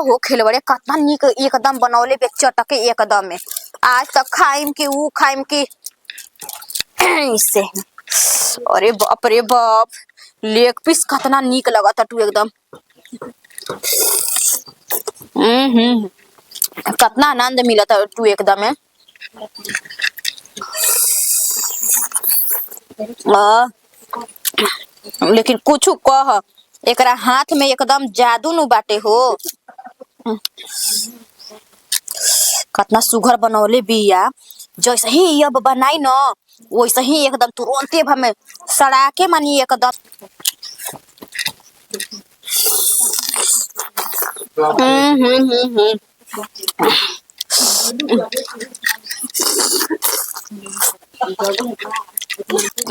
हो खेलबड़े कितना निक एकदम बनौले बे चटके एकदम में। आज तक खाइम की ऊ खाइम की इससे। अरे बाप रे बाप, लेग पीस कितना निक लगता तू एकदम। कितना आनंद मिला था तू एकदम में। लेकिन कुछ कह, एकरा हाथ में एकदम जादू नु बाटे हो। कितना सुघर बनौले बिया, जैसे ही अब बनाई न वैसे ही एकदम तुरंते हमें सड़ा के मानी एकदम।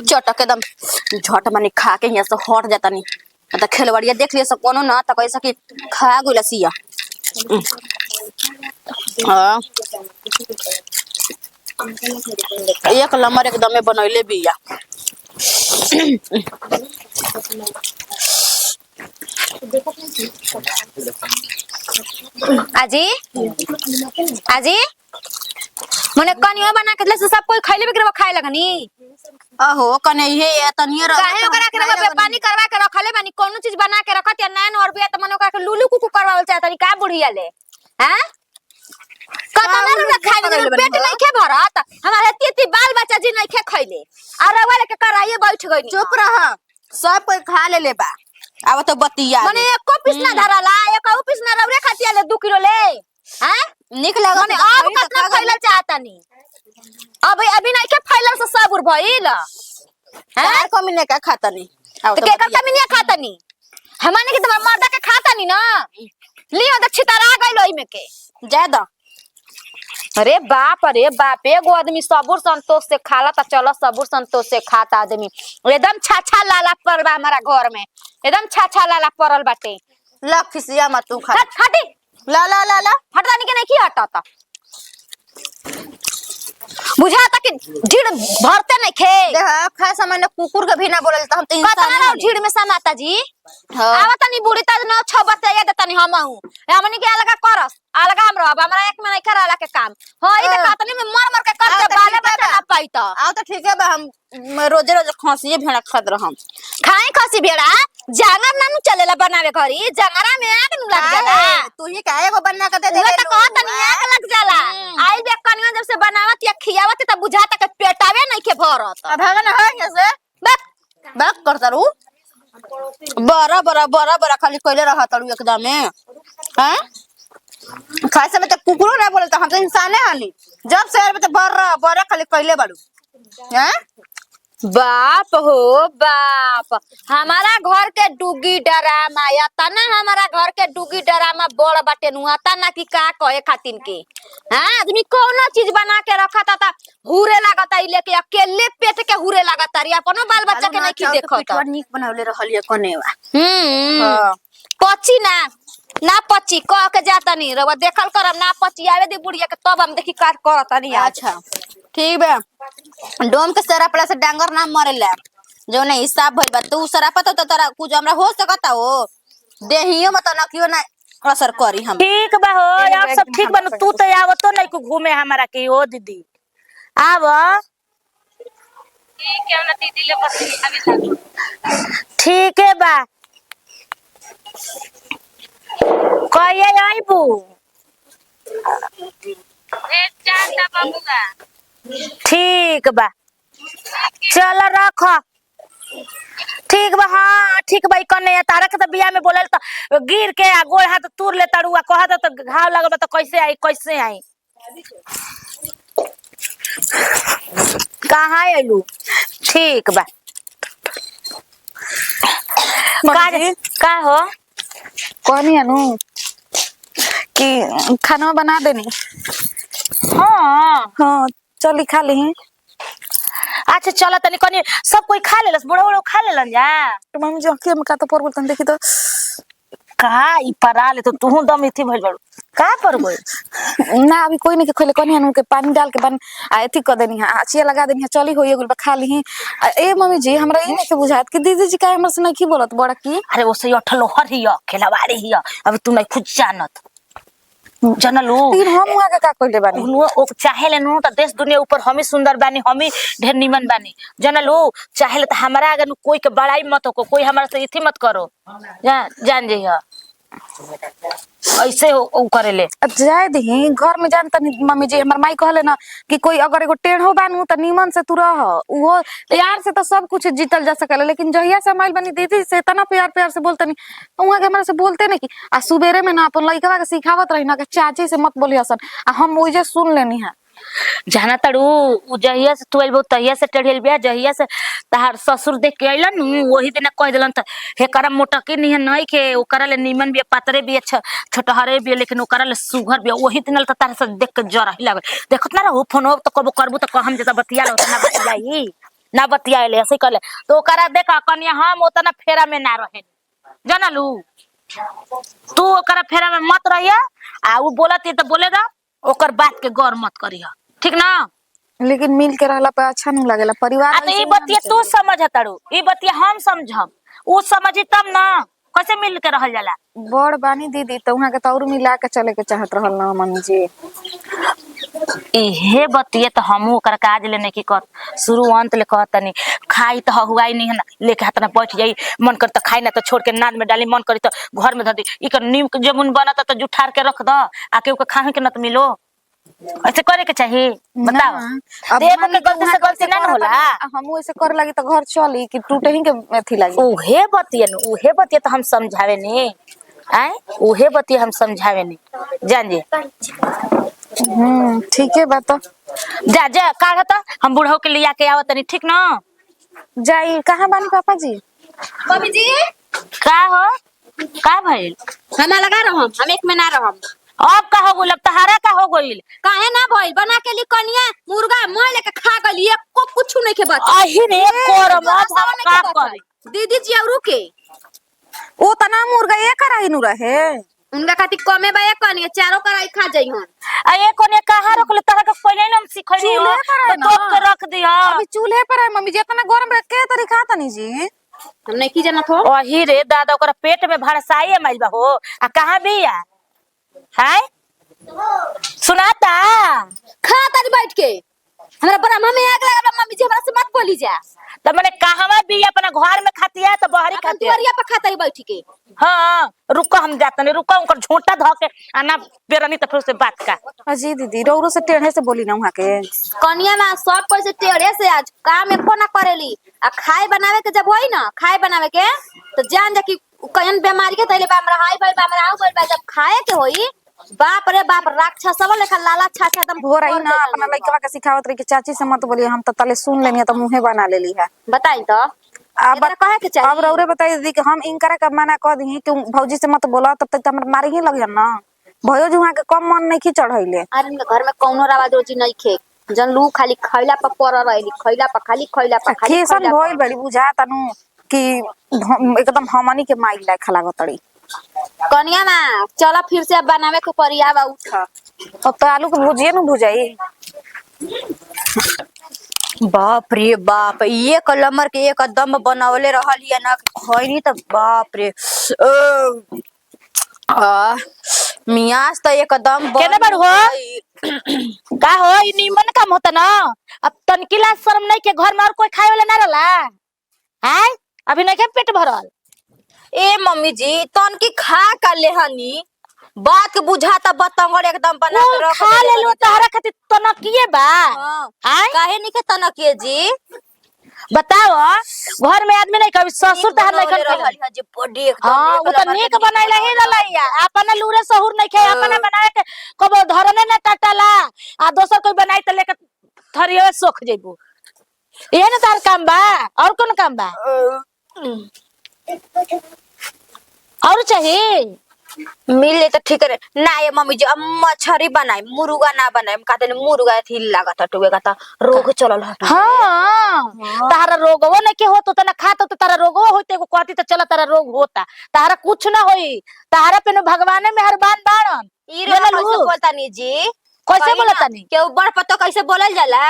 चटक एकदम झट मानी खा के यहाँ से हट जाता नहीं तो खेलवड़िया देख लिया सब कोनो ना तो कैसा कि खा गइला सिया। हाँ एक नंबर एकदम में बनैले बिया। आजी आजी मने कनिया बना के से सब कोई खइले बिकरवा खाए लगनी। अहो कने ये तनिया काहे ओकरा के रवा पानी करवा के रखले बानी, कोनो चीज बना के रखत या नैन और बिया त मने ओकरा के लुलु कुकु करवावल चाहे तनी का बुढ़िया ले हैं। कतना ना खाए पेट नहीं खे भरत, हमारे तीती बाल बच्चा जी नहीं खे खइले और रवा लेके कराइए बैठ गई। चुप रह, सब कोई खा ले ले बा। अब तो बतिया मने एको पीस ना धराला, एको पीस ना रौरे खातिया ले 2 किलो ले हैं निक लागत। मने अब कितना खइला चाहतनी, अब अभी नहीं के फैलल से सबुर भइल हैं। को मिने का खातनी तो के का मिने खातनी हमने के तुम्हार मर्दा के खातनी ना लियो त छितरा गइल ओइ में के ज्यादा। अरे बाप एगो आदमी सबुर संतोष से खाला त चलो सबुर संतोष से खाता आदमी एकदम छाछा लाला पर बा हमारा घर में, एकदम छाछा लाला परल बाटे। ला खिसिया मत तू खा हटी ला ला ला ला हटानी के नहीं की हटाता बुझाता कि ढीड़ भरते नहीं खे देख खा सामान्य कुकुर के भी ना बोलल त हम त इंसान है ढीड़ में समाता जी। आवत नहीं बुढ़ी त न छ बताया देता नहीं हमहू हमनी के अलगा करस अलगा हम रहब हमरा एक में नहीं कराला के काम होई त कातनी में मर मर के कर के बाले बच्चा ना पाई त आ त ठीक है बा। हम रोज रोज खसी भेड़ा खात रहम खाए खसी भेड़ा जांगर ना चलेला बनावे घरी जंगरा में आग नु लग जाला। तू ही काहे को बना के दे दे त कहत नहीं आग लग जाला। आई बे कनिया जब से बनावत या खियावत त बुझाता के पेटावे नहीं के भरत भागन है यहाँ से बक बक करता रू बड़ा बड़ा बड़ा बड़ा खाली कइले रहत रू एकदम में हैं। खाए से त कुकुरो ना बोलत हम त इंसान है हनी जब शहर में त बड़ा बड़ा खाली कइले बाड़ू हैं। बाप हो बाप, हमारा घर के डुगी डरामा या तना हमारा घर के डुगी डरामा बड़ बाटे नुआ तना की का कहे खातिन के हां। आदमी कोनो चीज बना के रखता था हुरे लागता ई लेके अकेले पेट के हुरे लागता री अपनो बाल बच्चा के नहीं की देखत पेटवा निक बनावले रहलिए कनेवा। हां पची ना पची कह के जाता नहीं रवा देखल करम ना पची आवे दी बुढ़िया के तब हम देखी काट करता नहीं। अच्छा ठीक बा, डोम के सरा पड़ा से डांगर ना मरेला जो नहीं हिसाब भइल बा तू सरा पता तो तोरा कुछ हमरा हो सकता हो देहियो मत ना कियो ना असर करी हम। ठीक बा हो आप सब ठीक बन तू तो आवतो नहीं को घूमे हमरा के हो दीदी आव ठीक है ना दीदी ले बस अभी ठीक है बा कहिए आइबू एक चार बाबूगा ठीक बा चल रख ठीक बा। हाँ ठीक बा कने तारा के त बिया में बोलल त गिर के आ गोड़ हाथ तूर ले तड़ुआ कहत त घाव लगल त कैसे आई कहां आइलू ठीक बा। का हो कहनी अनु कि खाना बना देनी। हाँ हाँ चली खा ली। अच्छा चलो तनी कनी सब कोई खा लेलस बड़ो बड़ो खा लेलन जा तो मम्मी जो अखिया में का तो पर बोलतन देखी तो का ई परा ले तो तू दम इथी भइल बड़ का पर गई ना अभी कोई नहीं के खोले कहनी अनु के पानी डाल के बन एथी कर देनी है आचिया लगा देनी है चली होई गुल खा ली। ए मम्मी जी हमरा ई नहीं के बुझात कि दीदी जी का हमर से नहीं की बोलत बड़ा की। अरे वो सही अठलो हर हिया खेलवाड़ी हिया अभी तू नहीं खुद जानत जनलू लेकिन हम वहाँ के का कइले बानी ओ चाहे ले नु त देश दुनिया ऊपर हम ही सुंदर बानी, हम ही ढेर निमन बानी। जनलू चाहे ले त हमारा आगे कोई के बड़ाई मत हो, कोई हमारा से इथी मत करो। जान जइहा ऐसे उ करेले। जाए दी घर में जानता नहीं मम्मी जी, हमार माई कहले ना कि कोई अगर एगो टेढ़ो बानू त नीमन से तू रह, उहो प्यार से तो सब कुछ जीतल जा सकेला। लेकिन जहिया से माइल बनी दीदी से तना प्यार प्यार से बोलते नहीं, वहां के हमरा से बोलते नहीं कि आ सुबेरे में ना अपन लइकवा के सिखावत रही ना कि चाची से मत बोली हसन, आ हम ओइजे सुन लेनी है। जाना तड़ू उ जहिया से 12 तहिया से टेढ़ेल बिया, जहिया से तहार ससुर देख के अइलन वही दिन कह देलन त हे करा मोटकी नहीं है नहीं के ओकरा ले नीमन बिया, पातरे बिया, छोटहरे बिया, लेकिन ओकरा ले सुघर बिया। वही दिन त तार से देख के जरा ही लागल। देखत ना रहो फोन त कबो करबू त हम जता बतिया लो ना बतियाई ना बतियाले ऐसे कहले तो ओकरा देखा कनिया हम ओतना फेरा में ना रहे। जानलू तू ओकरा फेरा में मत रहिया, आ उ बोलत त बोले दा, ओकर बात के गौर मत करिया, ठीक ना। लेकिन मिल के रहला पे अच्छा नहीं लागेला परिवार। तो ई बतिया तू समझ तारू, ई बतिया हम समझम, उ समझी तब ना कैसे मिल के रहल जाला। बड़ बानी दीदी तो वहां के तौर मिला के चले के चाहत रहल ना मम्मी जी। इहे बतिया तो हमू ओकर काज लेने की कर शुरू अंत ले कहतनी। खाई तो हुआई नहीं है ना, लेके हाथ ना बैठ जाई, मन कर तो खाई ना तो छोड़ के नाद में डाली, मन करी तो घर में धदी। ई कर नीम के जमुन बनता तो जुठार के रख द, आके ओके खाए के न तो मिलो। ऐसे करे के चाहिए बताओ। देखो के गलती से गलती ना होला, हमू ऐसे करे लगी तो घर चली कि टूटे ही के अथी लगी। उहे बतिया तो हम समझावे नी, आए उहे बतिया हम समझावे नी। जान जी ठीक है बात। जा जा काढ़ता, हम बूढ़ो के लिया के आवत नहीं, ठीक ना। जाई कहाँ बानी पापा जी? मम्मी जी का हो का भइल? खाना लगा रहो हम 1 महीना रहम। अब का हो गइल? तहारा का हो गइल? काहे ना भइल? बना के ली कनिया मुर्गा मोय लेके खा गली, एको कुछ नहीं के बच। अही ने करम अब हम का करी? दीदी जी और के ओ तना मुर्गा ये कराही नु रहे, उनका खातिर कमे बा कनिया चारों कराई खा जाई हम। आ ये कोने कहां रखले? तहरा के पहले न हम सिखैनी हो तो टोक के रख दिया। अभी चूल्हे पर है मम्मी जी, इतना गरम रख के तरीका तनी जी हम नहीं की जानत हो। अही रे दादा ओकरा पेट में भड़साई माइल बा हो, आ कहां बिया है सुनाता खा तारी बैठ के हमरा बड़ा मम्मी आग लगा। मम्मी जी हमरा से मत बोली जा। त माने कहवा बिया अपना घर में खातिया तो बाहरी अपन खातिया। दुआरिया पर खा तारी बैठ के। हां रुको हम जातने, रुको उनकर झोंटा ध के आना बेरनी त फिर से बात का। अजी दीदी रौरो से टेढ़े से बोली ना वहां के कनिया ना सब कोई से टेढ़े से आज काम एको ना करेली। आ खाए बनावे के जब होई ना खाए बनावे के तो जान जा कि कयन बीमारी के तले बा हमरा हाई भाई बा हमरा आउ भाई बा। जब खाए के होई बाप रे बाप राक्षस सब लेखा लाला छाछा एकदम हो रही ना। अपना लइकवा के सिखावत रही कि चाची से मत बोली, हम तो तले सुन लेनी तो मुंहे बना लेली है। बताई तो अब कहे के चाहिए। अब रौरे बताई दीदी कि हम इनकरा का मना कर दी कि भौजी से मत बोला, तब तक हमरा मारी ही लगे ना। भयो जो वहां के कम मन नहीं की चढ़ैले। अरे इनके घर में कौनो रवाज रोजी नहीं खे जन लू खाली खैला पर पर रहली, खैला पर खाली केसन भइल बड़ी बुझा तनु कि एकदम हमनी के माई लायक लागतड़ी। कनिया ना चला फिर से अब बनावे के परिया बा उठ। अब तो आलू के भुजिए न भुजाई। बाप रे बाप, ये कलमर के एक दम बनावले रहल या ना खैनी त बाप रे मियाज त एकदम केने बारू हो का हो? ई निमन काम होता ना। अब तनकिला शर्म नहीं के घर में और कोई खाए वाला ना रहला है? अभी नहीं के पेट भरल? ए मम्मी जी तन की खा का लेहनी बात के बुझाता बतंगड़ एकदम बना के रख खा ले लो तहरा खातिर तनकिए बा। हां काहे नहीं के तनकिए जी बताओ घर में आदमी नहीं कभी ससुर तहर नहीं कर रहल है जे बॉडी एकदम हां वो तो नीक बनाइला ही रहलैया। अपना लूरे सहूर नहीं खे, अपना बनाए के कबो धरने न टटला आ दोसर कोई बनाई त लेके थरिया सोख जेबू। ये ना तार काम बा, और कौन काम बा? और चाहिए मिले तो ठीक है ना। ये मम्मी जी अब मछरी बनाई मुर्गा ना बनाई कहते ने मुर्गा थी लागत टुएगा त रोग चलल हट। हां तारा रोगवो नहीं के होत त ना खात त तारा रोगवो होते को कहती त चला तारा रोग होता। तारा कुछ ना होई, तारा पे न भगवान मेहरबान बाणन। ई रे कैसे बोलता नी जी? कैसे बोलता नी? के बड़ पत्तो कैसे बोलल जाला?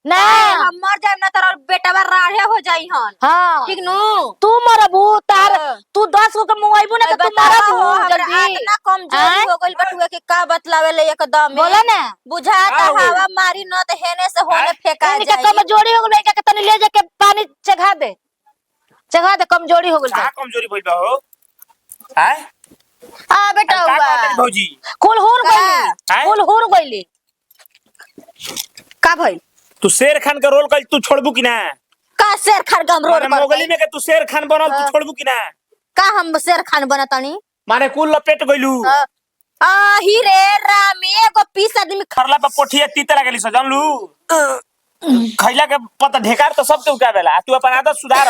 नहीं हम मर जाए ना तोर बेटावा राढ़े हो जाई हन हाँ ठीक नु तू मरबू तार तू 10 गो के मुआइबू ना तो तू मरबू जल्दी इतना कमजोरी हो गइल बटुए के का बतलावे ले एकदम बोला ना बुझाता हवा मारी न त हेने से होने फेंका इनके जाई कमजोरी हो गई के तनी ले जाके पानी चढ़ा दे कमजोरी हो गई का कमजोरी भइल बा हो हैं हां बेटा का हुआ कहत भौजी कुल हुर गइली हैं? कुल हुर गइली का भइल तू शेर खान का रोल कर तू छोड़बू कि ना का शेर खान का हम रोल माने मोगली में के तू शेर खान बनल तू छोड़बू कि ना का हम शेर खान बनतानी माने कुल लपेट गइलू आ ही रे राम एगो पीस आदमी खरला पे पोठिया तीते लागली स जानलू खैला के पता ढेकार तो सब के उकावेला तू अपन आदत सुधार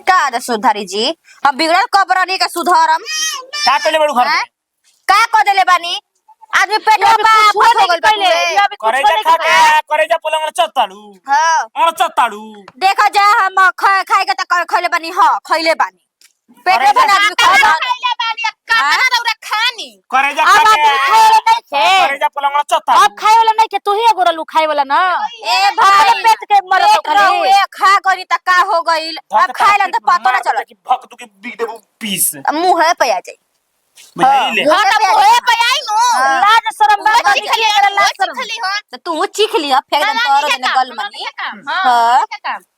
का रे सुधारी जी हम बिगड़ल कबरानी का सुधारम का कइले बड़ू घर में का क देले बानी आदमी पेट में बाप हो गइल बाटे करेजा खा के करेजा पलंग चत्ताड़ू हां और चत्ताड़ू देखा जा हम खाए के त खइले बानी हां खइले बानी पेट में बना आदमी खाए खइले बानी कातना दौरा खानी करेजा अब खा आदमी के खाए वाला नहीं थे करेजा पलंग चत्ताड़ू अब खाए वाला नहीं थे तू ही एगो रलू खाए वाला ना ए भाई पेट के मरत पेट रहुए खा गनी त का हो गइल अब खाए ला त पता ना चलत कि भक तू के बिग देबू पीस मुंह है पे आ जाई बुझाइले हाँ, हां त होए पे आई नु लाज शरम बात चिख नहीं ली करे लाज शरम चिख ली हो त तू चीख लिया फेंक दे तोर ने गल मनी हां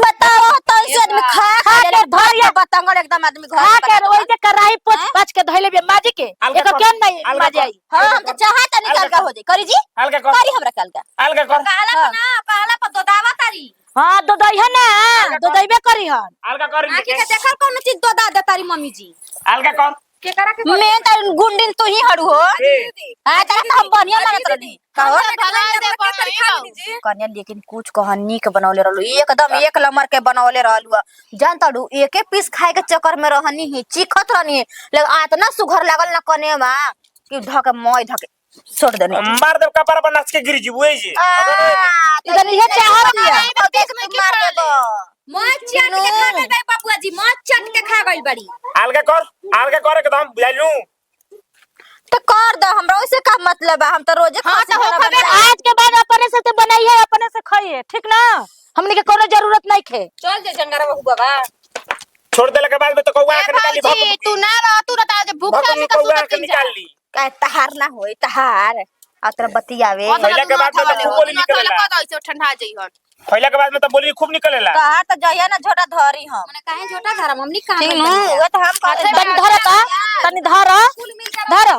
बताओ तो ऐसे आदमी खा खा के धरिया बतंगड़ एकदम आदमी घर खा के रोई के कराई पोछ पाछ के धइले बे माजी के अलगा एको कर, केन नहीं अलगा माजी कर। आई हां हम तो चाहत नहीं अलगा कल का हो जाई करी जी हल्का कर करी हमरा कल का हल्का कर पहला पर दोदावा तारी हां दो दई है ना दो दईबे करी हन हल्का कर आखी के देखल कौन चीज दो दा तारी मम्मी जी हल्का कर के करा के मैं त गुंडिन तू ही हड़ू हो हां त हम बढ़िया मानत रही कहो कन्या लेकिन कुछ कहानी के बनौले रहलू एकदम एक नंबर के बनौले रहलू जान तड़ू एके पीस खाए के चक्कर में रहनी ही चिखत रहनी लेकिन आतना सुघर लागल ना कने मा कि ढके मोय ढके छोड़ देने मार देव कपड़ा पर नाच के गिर जी बुझे जी इधर ये चाहत दिया देख में मार देबो मत चट के खा गई बाबूआ जी मत चट के खा गई बड़ी हल्का कर एकदम बुझाइलू तो कर दो हमरा ओइसे का मतलब है हम तो रोजे खाते हैं आज के बाद अपने से बनाइए अपने से खाइए ठीक ना हमने के कोनो जरूरत नहीं खे चल जे जंगरा बाबू बाबा छोड़ देला के बाद में तो कौवा के निकाली भाजी तू ना रह तू रता जे भूख भक में का कौवा सुतत के निकाल ली का तहार ना होई तहार अतर बतियावे पहले के बाद में तो खूब बोली निकलेला का ऐसे ठंडा जाई हन पहले के बाद में तो बोली खूब निकलेला तहार तो जइया ना झोटा धरी हम मने काहे छोटा घर हमनी का ठीक नु वो तो हम तनी धर का तनी धर धर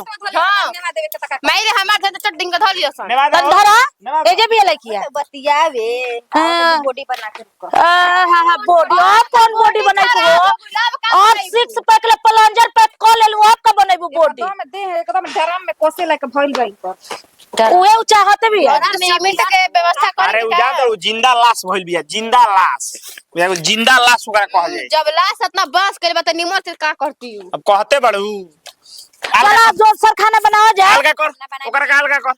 मैं रे हमार धन चट डिंग धर लियो सन नेवादा तनी धर एजे भी लइकिया बतियावे हाँ। बॉडी बना के रुको हां बॉडी अब कौन बॉडी बनाई हो और सिक्स पैक ले प्लंजर पैक को ले लू अब का बनाइबू बॉडी एकदम देह एकदम ड्रम में कोसे लेके भइल रही पर उहे उ चाहते भी है सीमेंट के व्यवस्था अरे कर उ जा तो जिंदा लाश भइल बिया जिंदा लाश एगो जिंदा लाश ओकरा कहल जाए जब लाश इतना बस करे बता निमर से का करती हूं अब कहते बड़ू चला जोर सर खाना बनाओ जा हल्का कर ओकरा का हल्का कर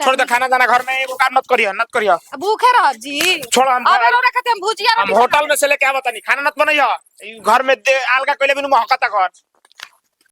छोड़ दे खाना दाना घर में एगो काम मत मत करियो भूखे रह जी छोड़ हम अब लोग रखते हम भुजिया हम होटल में से लेके आवत नहीं खाना मत बनइयो घर में दे अलगा कइले बिनु महकता घर